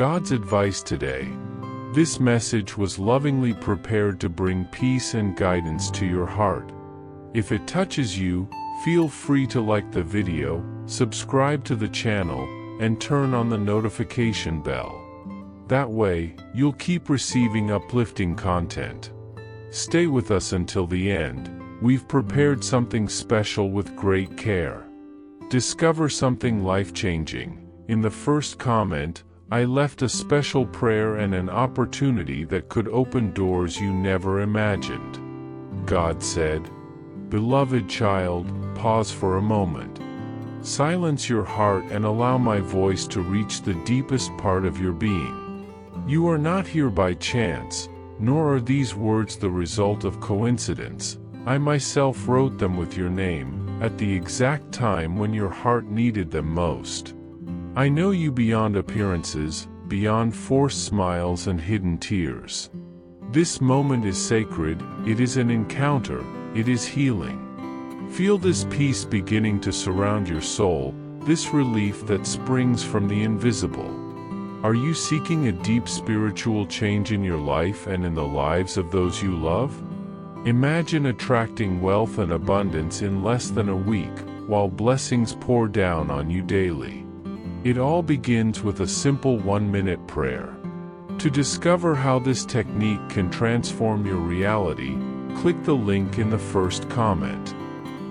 God's advice today. This message was lovingly prepared to bring peace and guidance to your heart. If it touches you, feel free to like the video, subscribe to the channel, and turn on the notification bell. That way, you'll keep receiving uplifting content. Stay with us until the end. We've prepared something special with great care. Discover something life-changing. In the first comment, I left a special prayer and an opportunity that could open doors you never imagined. God said, "Beloved child, pause for a moment. Silence your heart and allow my voice to reach the deepest part of your being. You are not here by chance, nor are these words the result of coincidence. I myself wrote them with your name, at the exact time when your heart needed them most. I know you beyond appearances, beyond forced smiles and hidden tears. This moment is sacred, it is an encounter, it is healing. Feel this peace beginning to surround your soul, this relief that springs from the invisible. Are you seeking a deep spiritual change in your life and in the lives of those you love? Imagine attracting wealth and abundance in less than a week, while blessings pour down on you daily. It all begins with a simple 1-minute prayer. To discover how this technique can transform your reality, click the link in the first comment.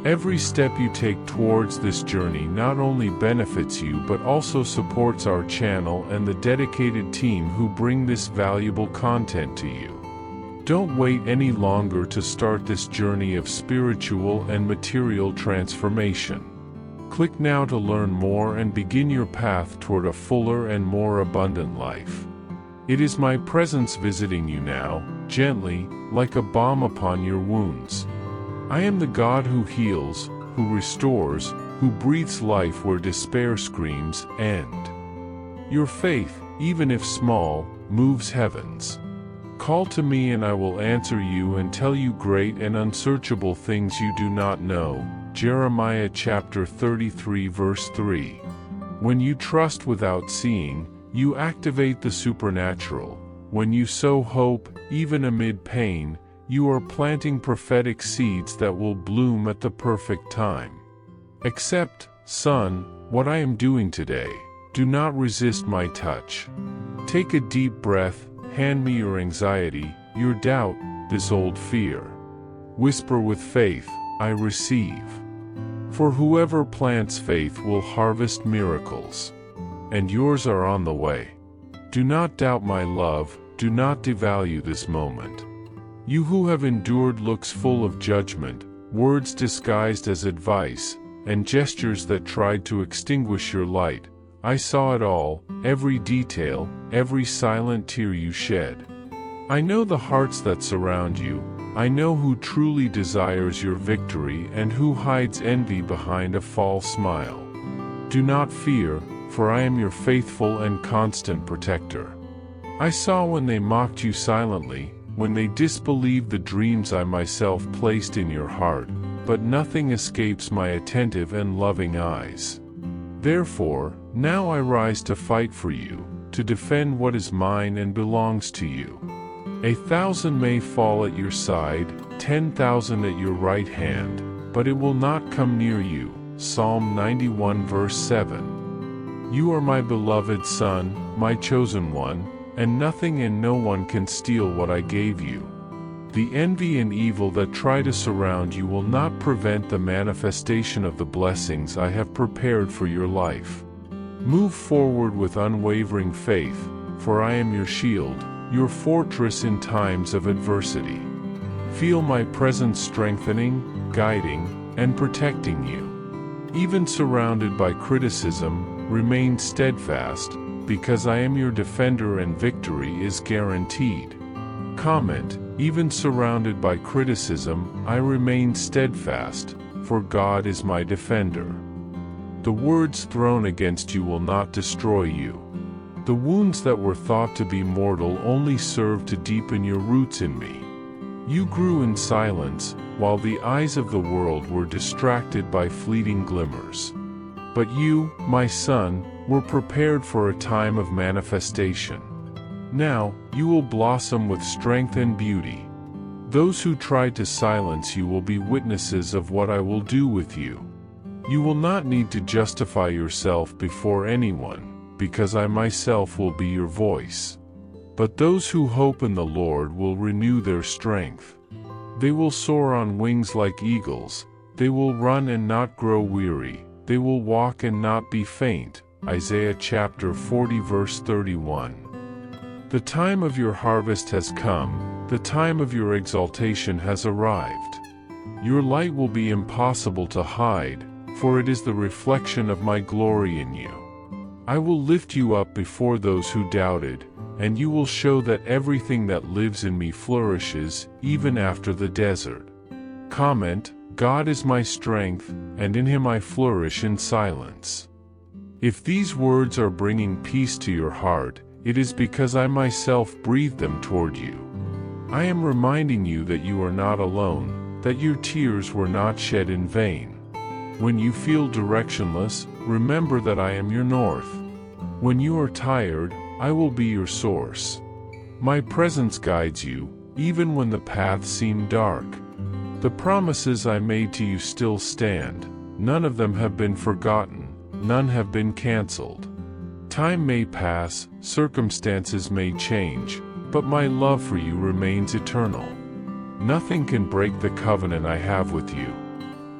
Every step you take towards this journey not only benefits you but also supports our channel and the dedicated team who bring this valuable content to you. Don't wait any longer to start this journey of spiritual and material transformation. Click now to learn more and begin your path toward a fuller and more abundant life. It is my presence visiting you now, gently, like a balm upon your wounds. I am the God who heals, who restores, who breathes life where despair screams, and your faith, even if small, moves heavens. Call to me and I will answer you and tell you great and unsearchable things you do not know. Jeremiah chapter 33 verse 3. When you trust without seeing, you activate the supernatural. When you sow hope, even amid pain, you are planting prophetic seeds that will bloom at the perfect time. Accept, son, what I am doing today. Do not resist my touch. Take a deep breath, hand me your anxiety, your doubt, this old fear. Whisper with faith, I receive. For whoever plants faith will harvest miracles. And yours are on the way. Do not doubt my love, do not devalue this moment. You who have endured looks full of judgment, words disguised as advice, and gestures that tried to extinguish your light, I saw it all, every detail, every silent tear you shed. I know the hearts that surround you, I know who truly desires your victory and who hides envy behind a false smile. Do not fear, for I am your faithful and constant protector. I saw when they mocked you silently, when they disbelieved the dreams I myself placed in your heart, but nothing escapes my attentive and loving eyes. Therefore, now I rise to fight for you, to defend what is mine and belongs to you. 1,000 may fall at your side, 10,000 at your right hand, but it will not come near you. Psalm 91 verse 7. You are my beloved son, my chosen one, and nothing and no one can steal what I gave you. The envy and evil that try to surround you will not prevent the manifestation of the blessings I have prepared for your life. Move forward with unwavering faith, for I am your shield, your fortress in times of adversity. Feel my presence strengthening, guiding, and protecting you. Even surrounded by criticism, remain steadfast, because I am your defender and victory is guaranteed. Comment, even surrounded by criticism, I remain steadfast, for God is my defender. The words thrown against you will not destroy you. The wounds that were thought to be mortal only serve to deepen your roots in me. You grew in silence, while the eyes of the world were distracted by fleeting glimmers. But you, my son, were prepared for a time of manifestation. Now, you will blossom with strength and beauty. Those who tried to silence you will be witnesses of what I will do with you. You will not need to justify yourself before anyone, because I myself will be your voice. But those who hope in the Lord will renew their strength. They will soar on wings like eagles. They will run and not grow weary. They will walk and not be faint. Isaiah chapter 40 verse 31. The time of your harvest has come. The time of your exaltation has arrived. Your light will be impossible to hide, for it is the reflection of my glory in you. I will lift you up before those who doubted, and you will show that everything that lives in me flourishes, even after the desert. Comment: God is my strength, and in him I flourish in silence. If these words are bringing peace to your heart, it is because I myself breathed them toward you. I am reminding you that you are not alone, that your tears were not shed in vain. When you feel directionless, remember that I am your north. When you are tired, I will be your source. My presence guides you, even when the path seemed dark. The promises I made to you still stand. None of them have been forgotten, none have been canceled. Time may pass, circumstances may change, but my love for you remains eternal. Nothing can break the covenant I have with you.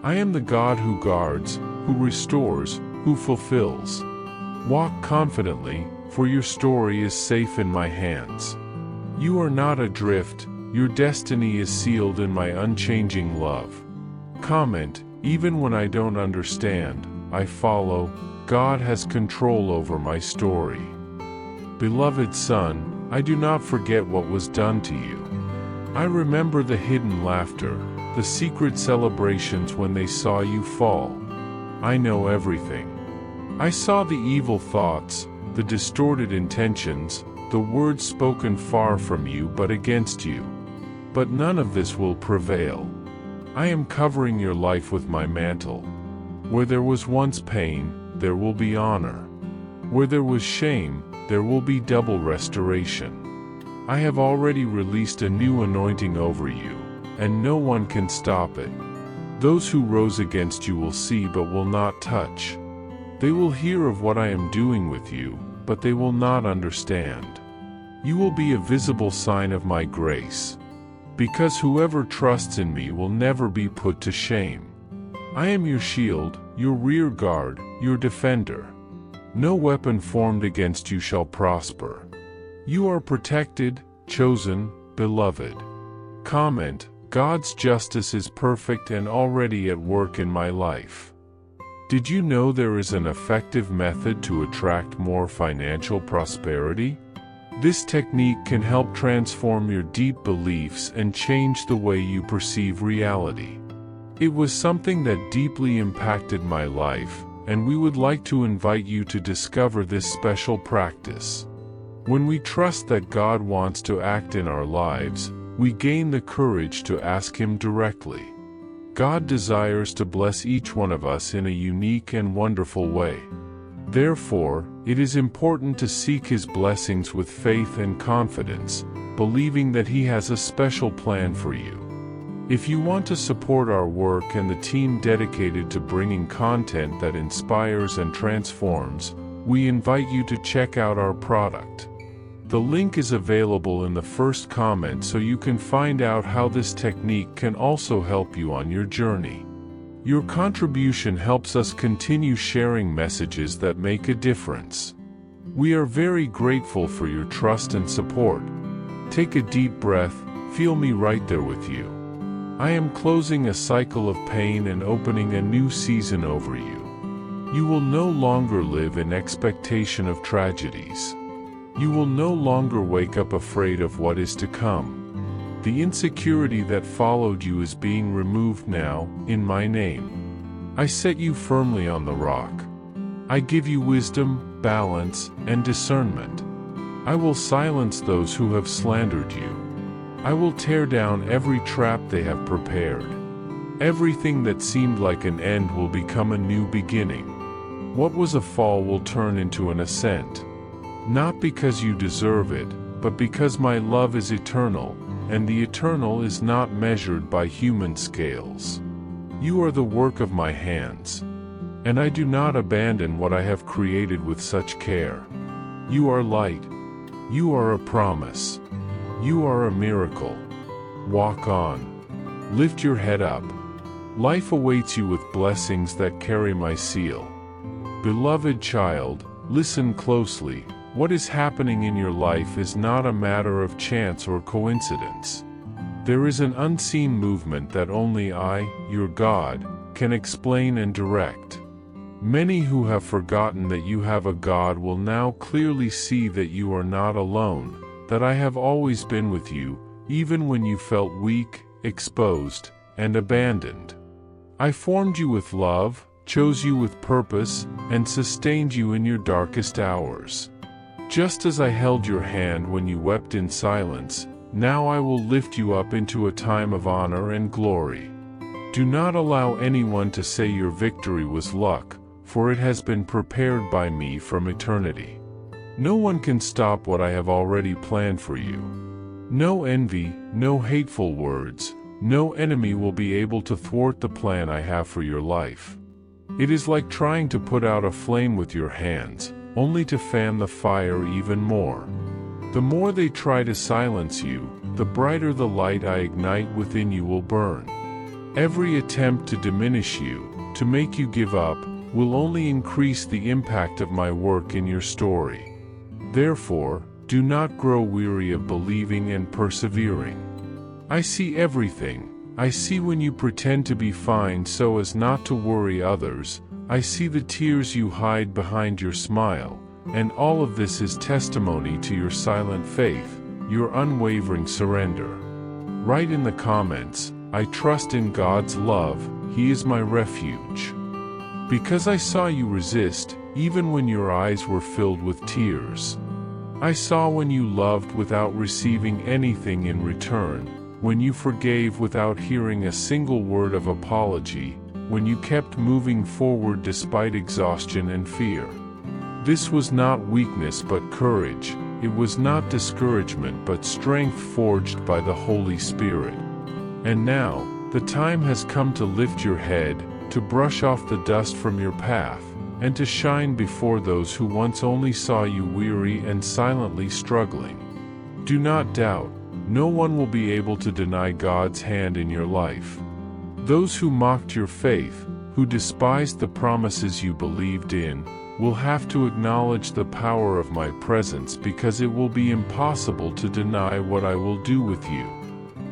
I am the God who guards, who restores, who fulfills. Walk confidently, for your story is safe in my hands. You are not adrift, your destiny is sealed in my unchanging love. Comment: even when I don't understand, I follow. God has control over my story. Beloved son, I do not forget what was done to you. I remember the hidden laughter, the secret celebrations when they saw you fall. I know everything. I saw the evil thoughts, the distorted intentions, the words spoken far from you but against you. But none of this will prevail. I am covering your life with my mantle. Where there was once pain, there will be honor. Where there was shame, there will be double restoration. I have already released a new anointing over you, and no one can stop it. Those who rose against you will see but will not touch. They will hear of what I am doing with you, but they will not understand. You will be a visible sign of my grace. Because whoever trusts in me will never be put to shame. I am your shield, your rear guard, your defender. No weapon formed against you shall prosper. You are protected, chosen, beloved. Comment: God's justice is perfect and already at work in my life. Did you know there is an effective method to attract more financial prosperity? This technique can help transform your deep beliefs and change the way you perceive reality. It was something that deeply impacted my life, and we would like to invite you to discover this special practice. When we trust that God wants to act in our lives, we gain the courage to ask Him directly. God desires to bless each one of us in a unique and wonderful way. Therefore, it is important to seek His blessings with faith and confidence, believing that He has a special plan for you. If you want to support our work and the team dedicated to bringing content that inspires and transforms, we invite you to check out our product. The link is available in the first comment so you can find out how this technique can also help you on your journey. Your contribution helps us continue sharing messages that make a difference. We are very grateful for your trust and support. Take a deep breath, feel me right there with you. I am closing a cycle of pain and opening a new season over you. You will no longer live in expectation of tragedies. You will no longer wake up afraid of what is to come. The insecurity that followed you is being removed now, in my name. I set you firmly on the rock. I give you wisdom, balance, and discernment. I will silence those who have slandered you. I will tear down every trap they have prepared. Everything that seemed like an end will become a new beginning. What was a fall will turn into an ascent. Not because you deserve it, but because my love is eternal, and the eternal is not measured by human scales. You are the work of my hands, and I do not abandon what I have created with such care. You are light. You are a promise. You are a miracle. Walk on. Lift your head up. Life awaits you with blessings that carry my seal. Beloved child, listen closely. What is happening in your life is not a matter of chance or coincidence. There is an unseen movement that only I, your God, can explain and direct. Many who have forgotten that you have a God will now clearly see that you are not alone, that I have always been with you, even when you felt weak, exposed, and abandoned. I formed you with love, chose you with purpose, and sustained you in your darkest hours. Just as I held your hand when you wept in silence, now I will lift you up into a time of honor and glory. Do not allow anyone to say your victory was luck, for it has been prepared by me from eternity. No one can stop what I have already planned for you. No envy, no hateful words, no enemy will be able to thwart the plan I have for your life. It is like trying to put out a flame with your hands, only to fan the fire even more. The more they try to silence you, the brighter the light I ignite within you will burn. Every attempt to diminish you, to make you give up, will only increase the impact of my work in your story. Therefore, do not grow weary of believing and persevering. I see everything. I see when you pretend to be fine so as not to worry others. I see the tears you hide behind your smile, and all of this is testimony to your silent faith, your unwavering surrender. Write in the comments, I trust in God's love, He is my refuge. Because I saw you resist, even when your eyes were filled with tears. I saw when you loved without receiving anything in return, when you forgave without hearing a single word of apology, when you kept moving forward despite exhaustion and fear. This was not weakness but courage, it was not discouragement but strength forged by the Holy Spirit. And now, the time has come to lift your head, to brush off the dust from your path, and to shine before those who once only saw you weary and silently struggling. Do not doubt, no one will be able to deny God's hand in your life. Those who mocked your faith, who despised the promises you believed in, will have to acknowledge the power of my presence because it will be impossible to deny what I will do with you.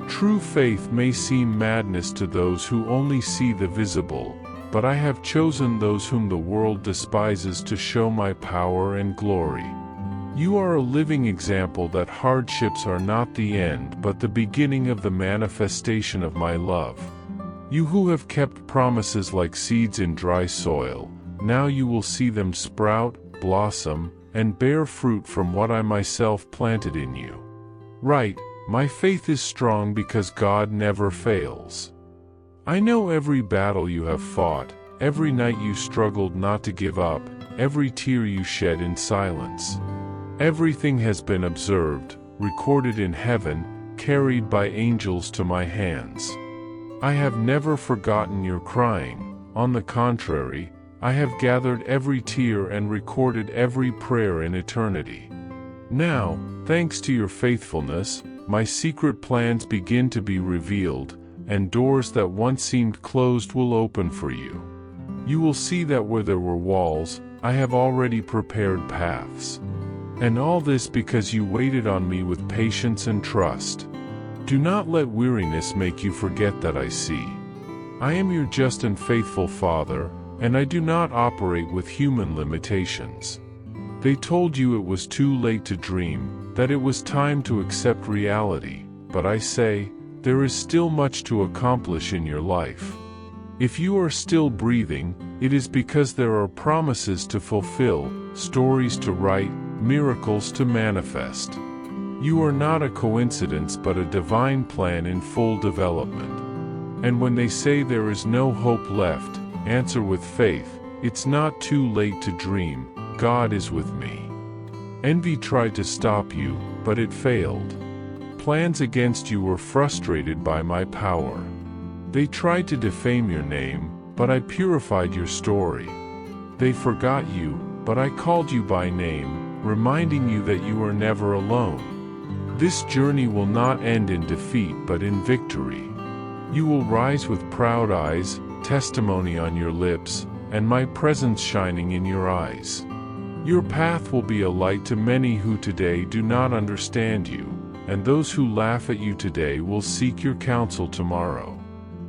True faith may seem madness to those who only see the visible, but I have chosen those whom the world despises to show my power and glory. You are a living example that hardships are not the end but the beginning of the manifestation of my love. You who have kept promises like seeds in dry soil, now you will see them sprout, blossom, and bear fruit from what I myself planted in you. Right, my faith is strong because God never fails. I know every battle you have fought, every night you struggled not to give up, every tear you shed in silence. Everything has been observed, recorded in heaven, carried by angels to my hands. I have never forgotten your crying. On the contrary, I have gathered every tear and recorded every prayer in eternity. Now, thanks to your faithfulness, my secret plans begin to be revealed, and doors that once seemed closed will open for you. You will see that where there were walls, I have already prepared paths. And all this because you waited on me with patience and trust. Do not let weariness make you forget that I see. I am your just and faithful Father, and I do not operate with human limitations. They told you it was too late to dream, that it was time to accept reality, but I say, there is still much to accomplish in your life. If you are still breathing, it is because there are promises to fulfill, stories to write, miracles to manifest. You are not a coincidence but a divine plan in full development. And when they say there is no hope left, answer with faith, It's not too late to dream, God is with me. Envy tried to stop you, but it failed. Plans against you were frustrated by my power. They tried to defame your name, but I purified your story. They forgot you, but I called you by name, reminding you that you are never alone. This journey will not end in defeat but in victory. You will rise with proud eyes, testimony on your lips, and my presence shining in your eyes. Your path will be a light to many who today do not understand you, and those who laugh at you today will seek your counsel tomorrow.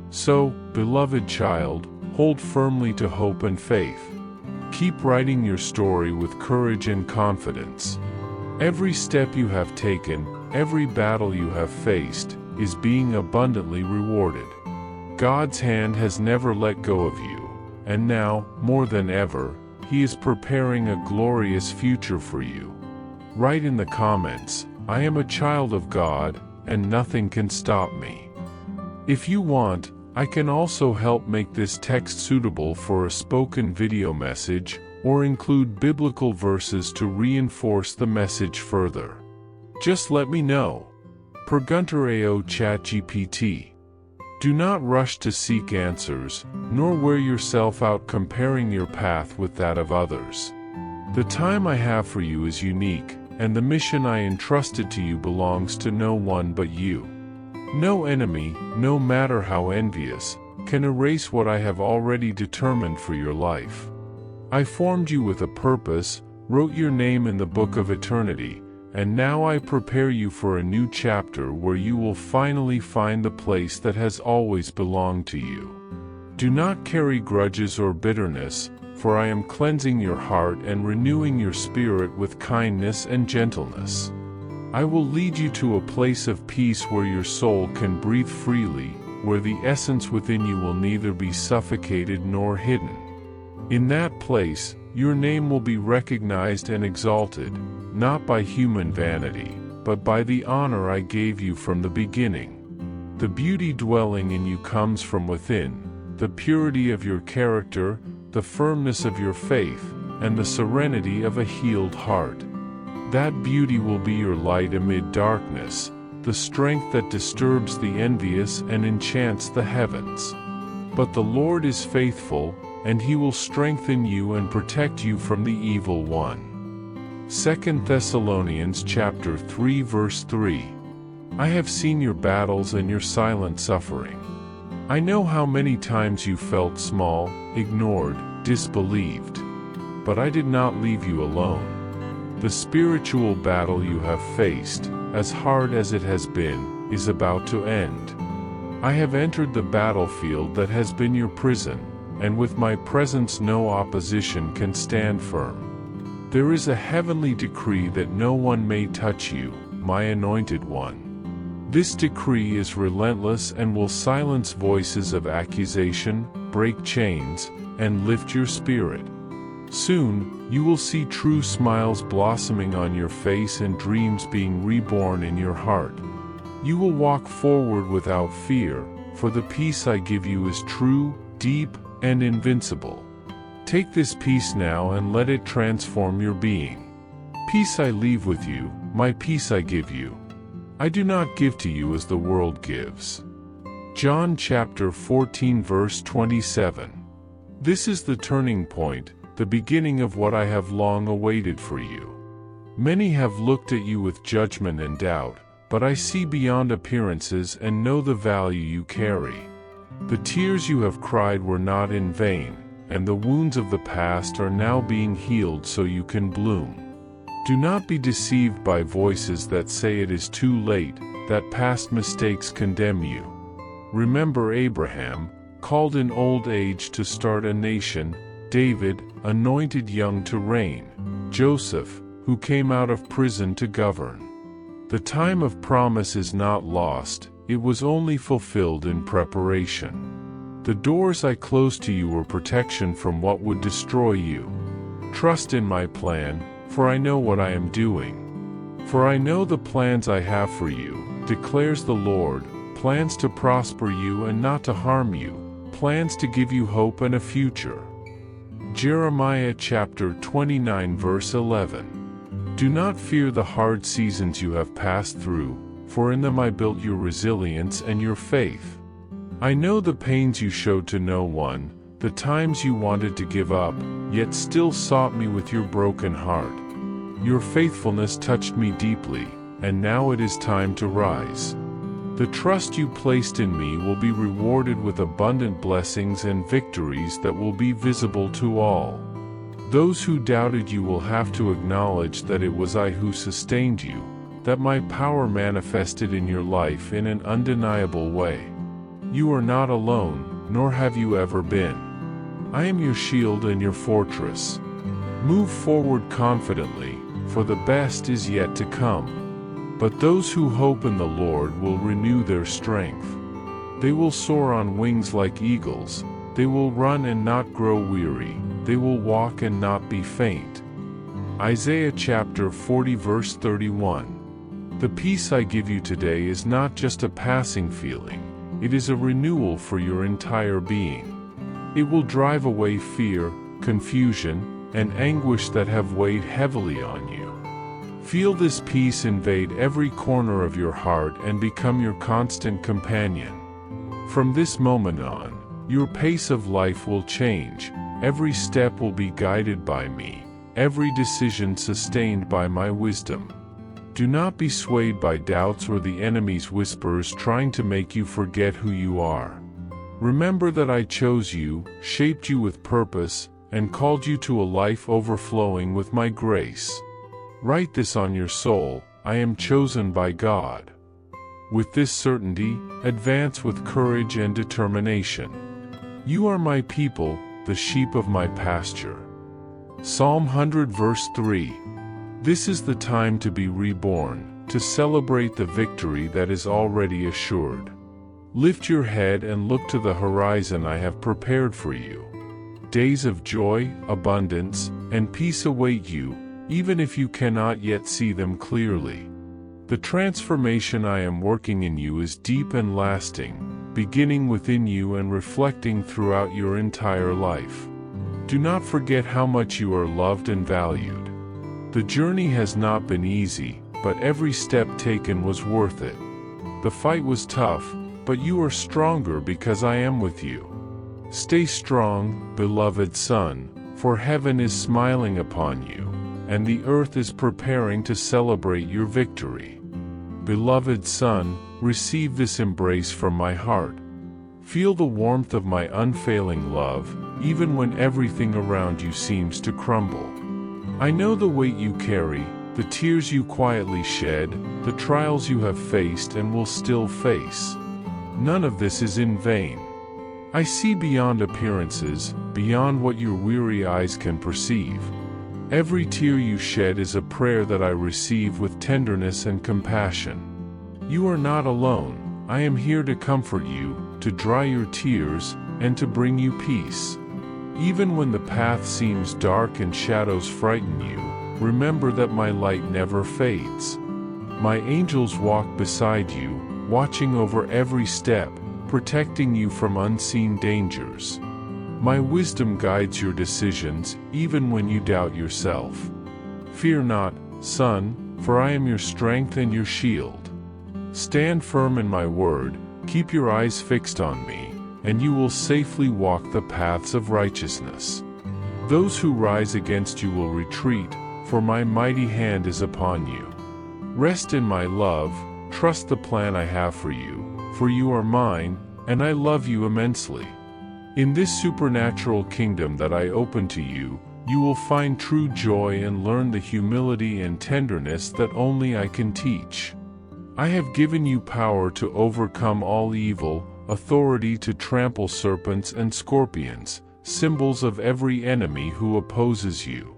So, beloved child, hold firmly to hope and faith. Keep writing your story with courage and confidence. Every step you have taken, every battle you have faced, is being abundantly rewarded. God's hand has never let go of you, and now, more than ever, He is preparing a glorious future for you. Write in the comments, I am a child of God, and nothing can stop me. If you want, I can also help make this text suitable for a spoken video message, or include biblical verses to reinforce the message further. Just let me know. Per Gunter AO ChatGPT. Do not rush to seek answers, nor wear yourself out comparing your path with that of others. The time I have for you is unique, and the mission I entrusted to you belongs to no one but you. No enemy, no matter how envious, can erase what I have already determined for your life. I formed you with a purpose, wrote your name in the book of eternity, and now I prepare you for a new chapter where you will finally find the place that has always belonged to you. Do not carry grudges or bitterness, for I am cleansing your heart and renewing your spirit with kindness and gentleness. I will lead you to a place of peace where your soul can breathe freely, where the essence within you will neither be suffocated nor hidden. In that place, your name will be recognized and exalted, not by human vanity, but by the honor I gave you from the beginning. The beauty dwelling in you comes from within, the purity of your character, the firmness of your faith, and the serenity of a healed heart. That beauty will be your light amid darkness, the strength that disturbs the envious and enchants the heavens. But the Lord is faithful, and He will strengthen you and protect you from the evil one. 2 Thessalonians chapter 3 verse 3. I have seen your battles and your silent suffering. I know how many times you felt small, ignored, disbelieved. But I did not leave you alone. The spiritual battle you have faced, as hard as it has been, is about to end. I have entered the battlefield that has been your prison, and with my presence no opposition can stand firm. There is a heavenly decree that no one may touch you, my anointed one. This decree is relentless and will silence voices of accusation, break chains, and lift your spirit. Soon, you will see true smiles blossoming on your face and dreams being reborn in your heart. You will walk forward without fear, for the peace I give you is true, deep, and invincible. Take this peace now and let it transform your being. Peace I leave with you, my peace I give you. I do not give to you as the world gives. John chapter 14 verse 27. This is the turning point, the beginning of what I have long awaited for you. Many have looked at you with judgment and doubt, but I see beyond appearances and know the value you carry. The tears you have cried were not in vain, and the wounds of the past are now being healed so you can bloom. Do not be deceived by voices that say it is too late, that past mistakes condemn you. Remember Abraham, called in old age to start a nation, David, anointed young to reign, Joseph, who came out of prison to govern. The time of promise is not lost, it was only fulfilled in preparation. The doors I closed to you were protection from what would destroy you. Trust in my plan, for I know what I am doing. For I know the plans I have for you, declares the Lord, plans to prosper you and not to harm you, plans to give you hope and a future. Jeremiah chapter 29 verse 11. Do not fear the hard seasons you have passed through, for in them I built your resilience and your faith. I know the pains you showed to no one, the times you wanted to give up, yet still sought me with your broken heart. Your faithfulness touched me deeply, and now it is time to rise. The trust you placed in me will be rewarded with abundant blessings and victories that will be visible to all. Those who doubted you will have to acknowledge that it was I who sustained you, that my power manifested in your life in an undeniable way. You are not alone, nor have you ever been. I am your shield and your fortress. Move forward confidently, for the best is yet to come. But those who hope in the Lord will renew their strength. They will soar on wings like eagles, they will run and not grow weary, they will walk and not be faint. Isaiah chapter 40 verse 31. The peace I give you today is not just a passing feeling, it is a renewal for your entire being. It will drive away fear, confusion, and anguish that have weighed heavily on you. Feel this peace invade every corner of your heart and become your constant companion. From this moment on, your pace of life will change, every step will be guided by me, every decision sustained by my wisdom. Do not be swayed by doubts or the enemy's whispers trying to make you forget who you are. Remember that I chose you, shaped you with purpose, and called you to a life overflowing with my grace. Write this on your soul: I am chosen by God. With this certainty, advance with courage and determination. You are my people, the sheep of my pasture. Psalm 100 verse 3. This is the time to be reborn, to celebrate the victory that is already assured. Lift your head and look to the horizon I have prepared for you. Days of joy, abundance, and peace await you, even if you cannot yet see them clearly. The transformation I am working in you is deep and lasting, beginning within you and reflecting throughout your entire life. Do not forget how much you are loved and valued. The journey has not been easy, but every step taken was worth it. The fight was tough, but you are stronger because I am with you. Stay strong, beloved son, for heaven is smiling upon you, and the earth is preparing to celebrate your victory. Beloved son, receive this embrace from my heart. Feel the warmth of my unfailing love, even when everything around you seems to crumble. I know the weight you carry, the tears you quietly shed, the trials you have faced and will still face. None of this is in vain. I see beyond appearances, beyond what your weary eyes can perceive. Every tear you shed is a prayer that I receive with tenderness and compassion. You are not alone. I am here to comfort you, to dry your tears, and to bring you peace. Even when the path seems dark and shadows frighten you, remember that my light never fades. My angels walk beside you, watching over every step, protecting you from unseen dangers. My wisdom guides your decisions, even when you doubt yourself. Fear not, son, for I am your strength and your shield. Stand firm in my word, keep your eyes fixed on me, and you will safely walk the paths of righteousness. Those who rise against you will retreat, for my mighty hand is upon you. Rest in my love, trust the plan I have for you are mine, and I love you immensely. In this supernatural kingdom that I open to you, you will find true joy and learn the humility and tenderness that only I can teach. I have given you power to overcome all evil, authority to trample serpents and scorpions, symbols of every enemy who opposes you.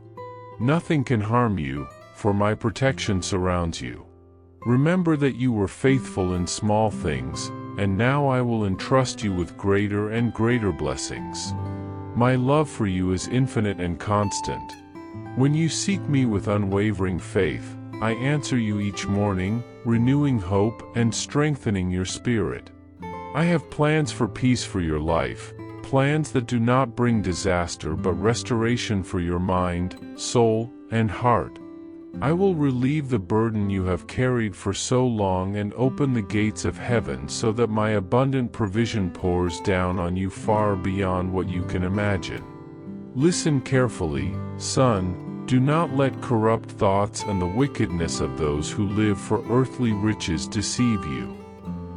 Nothing can harm you, for my protection surrounds you. Remember that you were faithful in small things, and now I will entrust you with greater and greater blessings. My love for you is infinite and constant. When you seek me with unwavering faith, I answer you each morning, renewing hope and strengthening your spirit. I have plans for peace for your life, plans that do not bring disaster but restoration for your mind, soul, and heart. I will relieve the burden you have carried for so long and open the gates of heaven so that my abundant provision pours down on you far beyond what you can imagine. Listen carefully, son, do not let corrupt thoughts and the wickedness of those who live for earthly riches deceive you.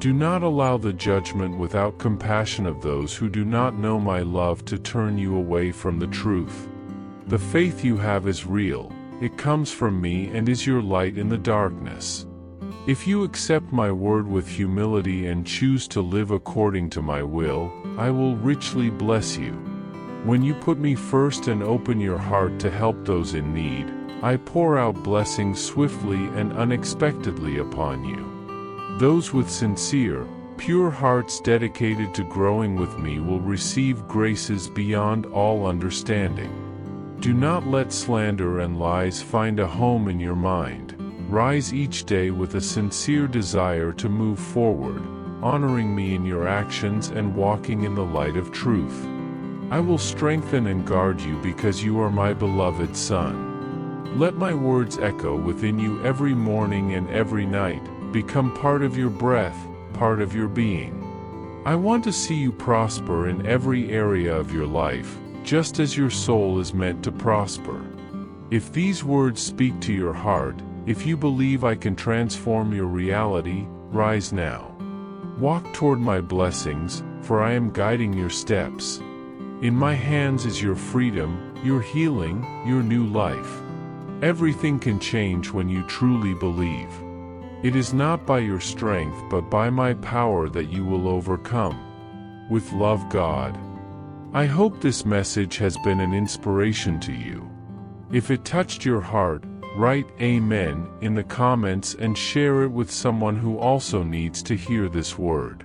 Do not allow the judgment without compassion of those who do not know my love to turn you away from the truth. The faith you have is real. It comes from me and is your light in the darkness. If you accept my word with humility and choose to live according to my will, I will richly bless you. When you put me first and open your heart to help those in need, I pour out blessings swiftly and unexpectedly upon you. Those with sincere, pure hearts dedicated to growing with me will receive graces beyond all understanding. Do not let slander and lies find a home in your mind. Rise each day with a sincere desire to move forward, honoring me in your actions and walking in the light of truth. I will strengthen and guard you because you are my beloved son. Let my words echo within you every morning and every night, become part of your breath, part of your being. I want to see you prosper in every area of your life, just as your soul is meant to prosper. If these words speak to your heart, if you believe I can transform your reality, rise now. Walk toward my blessings, for I am guiding your steps. In my hands is your freedom, your healing, your new life. Everything can change when you truly believe. It is not by your strength but by my power that you will overcome. With love, God. I hope this message has been an inspiration to you. If it touched your heart, write Amen in the comments and share it with someone who also needs to hear this word.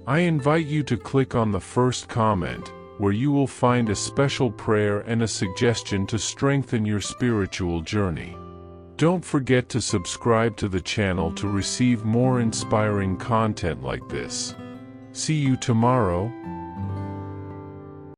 I invite you to click on the first comment, where you will find a special prayer and a suggestion to strengthen your spiritual journey. Don't forget to subscribe to the channel to receive more inspiring content like this. See you tomorrow.